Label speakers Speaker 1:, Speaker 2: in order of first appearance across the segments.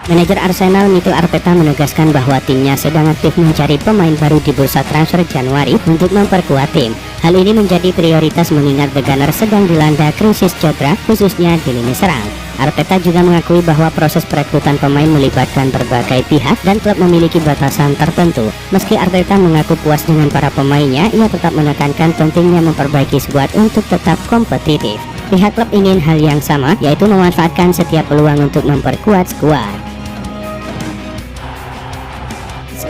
Speaker 1: Manajer Arsenal Mikel Arteta menegaskan bahwa timnya sedang aktif mencari pemain baru di bursa transfer Januari untuk memperkuat tim. Hal ini menjadi prioritas mengingat The Gunners sedang dilanda krisis cedera, khususnya di lini serang. Arteta juga mengakui bahwa proses perekrutan pemain melibatkan berbagai pihak dan klub memiliki batasan tertentu. Meski Arteta mengaku puas dengan para pemainnya, ia tetap menekankan pentingnya memperbaiki skuad untuk tetap kompetitif. Pihak klub ingin hal yang sama, yaitu memanfaatkan setiap peluang untuk memperkuat skuad.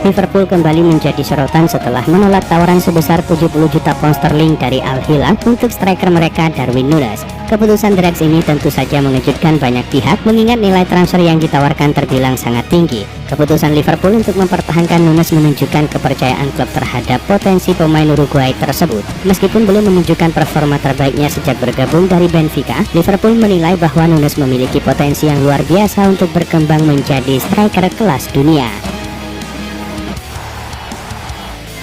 Speaker 1: Liverpool kembali menjadi sorotan setelah menolak tawaran sebesar 70 juta pound sterling dari Al Hilal untuk striker mereka Darwin Núñez. Keputusan The Reds ini tentu saja mengejutkan banyak pihak mengingat nilai transfer yang ditawarkan terbilang sangat tinggi. Keputusan Liverpool untuk mempertahankan Núñez menunjukkan kepercayaan klub terhadap potensi pemain Uruguay tersebut. Meskipun belum menunjukkan performa terbaiknya sejak bergabung dari Benfica, Liverpool menilai bahwa Núñez memiliki potensi yang luar biasa untuk berkembang menjadi striker kelas dunia.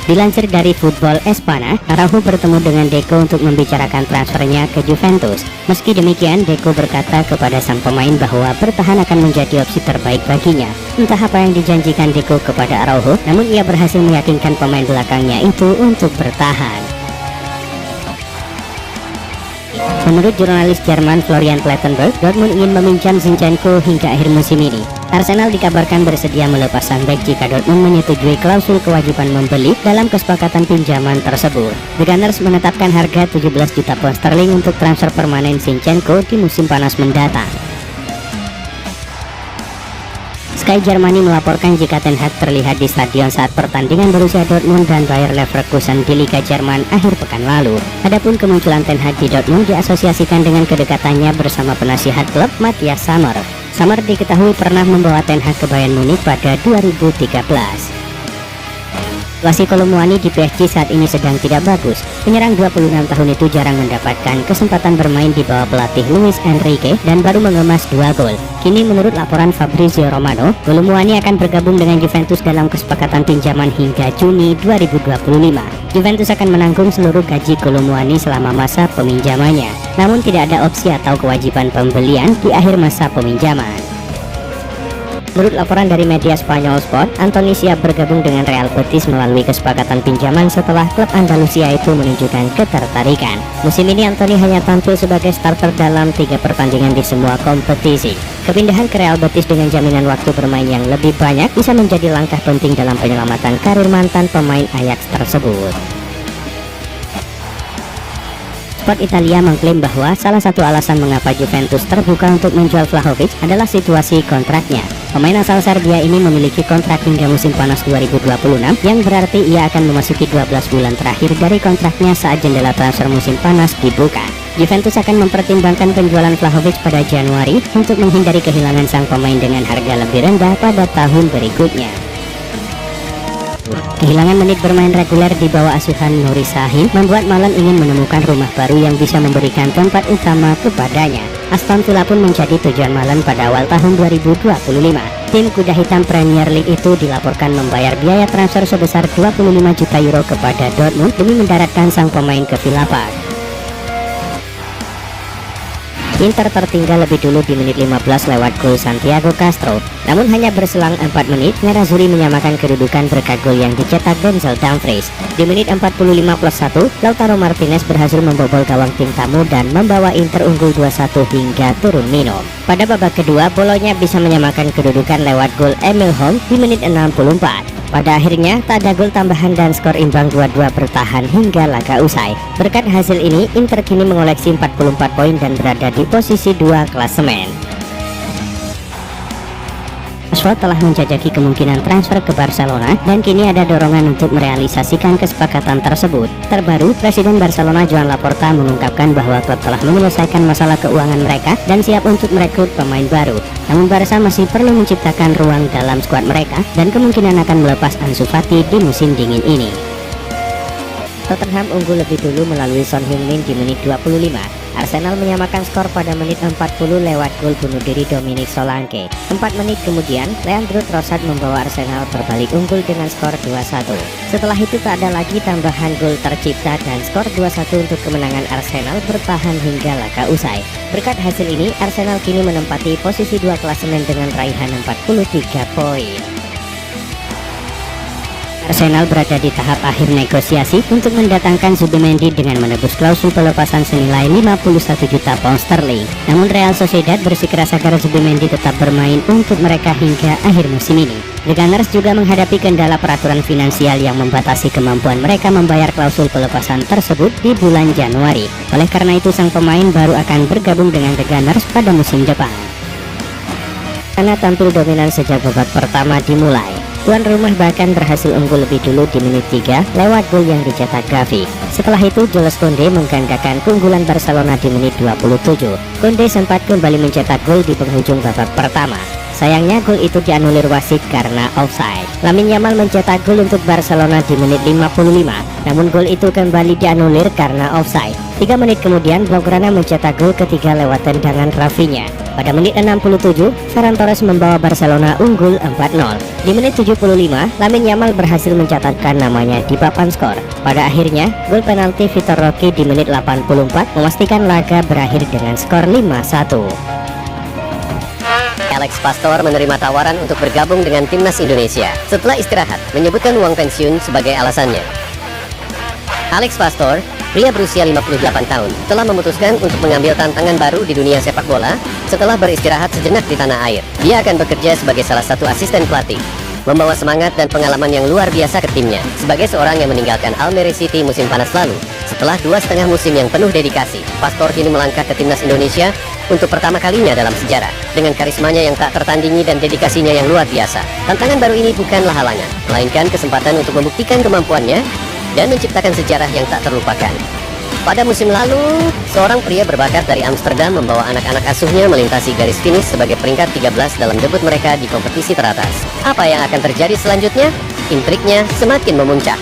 Speaker 1: Dilansir dari Football Espana, Araujo bertemu dengan Deco untuk membicarakan transfernya ke Juventus. Meski demikian, Deco berkata kepada sang pemain bahwa bertahan akan menjadi opsi terbaik baginya. Entah apa yang dijanjikan Deco kepada Araujo, namun ia berhasil meyakinkan pemain belakangnya itu untuk bertahan. Menurut jurnalis Jerman Florian Plettenberg, Dortmund ingin meminjam Zinchenko hingga akhir musim ini. Arsenal dikabarkan bersedia melepas sang bek jika Dortmund menyetujui klausul kewajiban membeli dalam kesepakatan pinjaman tersebut. The Gunners menetapkan harga 17 juta pound sterling untuk transfer permanen Zinchenko di musim panas mendatang. Sky Germany melaporkan jika Ten Hag terlihat di stadion saat pertandingan Borussia Dortmund dan Bayer Leverkusen di Liga Jerman akhir pekan lalu. Adapun kemunculan Ten Hag di Dortmund diasosiasikan dengan kedekatannya bersama penasihat klub Matthias Sammer. Sammer diketahui pernah membawa Ten Hag ke Bayern Munich pada 2013. Situasi Kolomuani di PSG saat ini sedang tidak bagus. Penyerang 26 tahun itu jarang mendapatkan kesempatan bermain di bawah pelatih Luis Enrique dan baru mengemas 2 gol. Kini menurut laporan Fabrizio Romano, Kolomuani akan bergabung dengan Juventus dalam kesepakatan pinjaman hingga Juni 2025. Juventus akan menanggung seluruh gaji Kolomuani selama masa peminjamannya. Namun tidak ada opsi atau kewajiban pembelian di akhir masa peminjaman. Menurut laporan dari media Spanyol Sport, Antony siap bergabung dengan Real Betis melalui kesepakatan pinjaman setelah klub Andalusia itu menunjukkan ketertarikan. Musim ini Antony hanya tampil sebagai starter dalam 3 pertandingan di semua kompetisi. Kepindahan ke Real Betis dengan jaminan waktu bermain yang lebih banyak bisa menjadi langkah penting dalam penyelamatan karir mantan pemain Ajax tersebut. Sport Italia mengklaim bahwa salah satu alasan mengapa Juventus terbuka untuk menjual Vlahovic adalah situasi kontraknya. Pemain asal Serbia ini memiliki kontrak hingga musim panas 2026, yang berarti ia akan memasuki 12 bulan terakhir dari kontraknya saat jendela transfer musim panas dibuka. Juventus akan mempertimbangkan penjualan Vlahovic pada Januari untuk menghindari kehilangan sang pemain dengan harga lebih rendah pada tahun berikutnya. Kehilangan menit bermain reguler di bawah asuhan Nuri Sahin membuat Malan ingin menemukan rumah baru yang bisa memberikan tempat utama kepadanya. Aston Villa pun menjadi tujuan Malan pada awal tahun 2025. Tim kuda hitam Premier League itu dilaporkan membayar biaya transfer sebesar 25 juta euro kepada Dortmund demi mendaratkan sang pemain ke Villa Park. Inter tertinggal lebih dulu di menit 15 lewat gol Santiago Castro. Namun hanya berselang 4 menit, Nerazzurri menyamakan kedudukan berkat gol yang dicetak Denzel Dumfries. Di menit 45+1, Lautaro Martinez berhasil membobol gawang tim tamu dan membawa Inter unggul 2-1 hingga turun minum. Pada babak kedua, Bologna bisa menyamakan kedudukan lewat gol Emil Holm di menit 64. Pada akhirnya, tak ada gol tambahan dan skor imbang 2-2 bertahan hingga laga usai. Berkat hasil ini, Inter kini mengoleksi 44 poin dan berada di posisi 2 klasemen. Rashford telah menjajaki kemungkinan transfer ke Barcelona dan kini ada dorongan untuk merealisasikan kesepakatan tersebut. Terbaru, Presiden Barcelona Joan Laporta mengungkapkan bahwa klub telah menyelesaikan masalah keuangan mereka dan siap untuk merekrut pemain baru. Namun Barca masih perlu menciptakan ruang dalam skuad mereka dan kemungkinan akan melepas Ansu Fati di musim dingin ini. Tottenham unggul lebih dulu melalui Son Heung-min di menit 25. Arsenal menyamakan skor pada menit 40 lewat gol bunuh diri Dominic Solanke. 4 menit kemudian, Leandro Trossard membawa Arsenal berbalik unggul dengan skor 2-1. Setelah itu tak ada lagi tambahan gol tercipta dan skor 2-1 untuk kemenangan Arsenal bertahan hingga laga usai. Berkat hasil ini, Arsenal kini menempati posisi 2 klasemen dengan raihan 43 poin. Arsenal berada di tahap akhir negosiasi untuk mendatangkan Zubimendi dengan menebus klausul pelepasan senilai 51 juta pound sterling. Namun Real Sociedad bersikeras agar Zubimendi tetap bermain untuk mereka hingga akhir musim ini. The Gunners juga menghadapi kendala peraturan finansial yang membatasi kemampuan mereka membayar klausul pelepasan tersebut di bulan Januari. Oleh karena itu sang pemain baru akan bergabung dengan The Gunners pada musim depan. Karena tampil dominan sejak babak pertama dimulai, tuan rumah bahkan berhasil unggul lebih dulu di menit 3 lewat gol yang dicetak Gavi. Setelah itu Jules Koundé mengganggakan keunggulan Barcelona di menit 27. Koundé sempat kembali mencetak gol di penghujung babak pertama. Sayangnya gol itu dianulir wasit karena offside. Lamine Yamal mencetak gol untuk Barcelona di menit 55. Namun gol itu kembali dianulir karena offside. 3 menit kemudian Blaugrana mencetak gol ketiga lewat tendangan Rafinha. Pada menit 67, Ferran Torres membawa Barcelona unggul 4-0. Di menit 75, Lamine Yamal berhasil mencatatkan namanya di papan skor. Pada akhirnya, gol penalti Vitor Roque di menit 84 memastikan laga berakhir dengan skor 5-1.
Speaker 2: Alex Pastor menerima tawaran untuk bergabung dengan timnas Indonesia setelah istirahat, menyebutkan uang pensiun sebagai alasannya. Alex Pastor, pria berusia 58 tahun, telah memutuskan untuk mengambil tantangan baru di dunia sepak bola setelah beristirahat sejenak di tanah air. Dia akan bekerja sebagai salah satu asisten pelatih, membawa semangat dan pengalaman yang luar biasa ke timnya. Sebagai seorang yang meninggalkan Almere City musim panas lalu, setelah 2,5 musim yang penuh dedikasi, Pastor kini melangkah ke timnas Indonesia untuk pertama kalinya dalam sejarah. Dengan karismanya yang tak tertandingi dan dedikasinya yang luar biasa, tantangan baru ini bukanlah halangan, melainkan kesempatan untuk membuktikan kemampuannya dan menciptakan sejarah yang tak terlupakan. Pada musim lalu, seorang pria berbakat dari Amsterdam membawa anak-anak asuhnya melintasi garis finish sebagai peringkat 13 dalam debut mereka di kompetisi teratas. Apa yang akan terjadi selanjutnya? Intriknya semakin memuncak.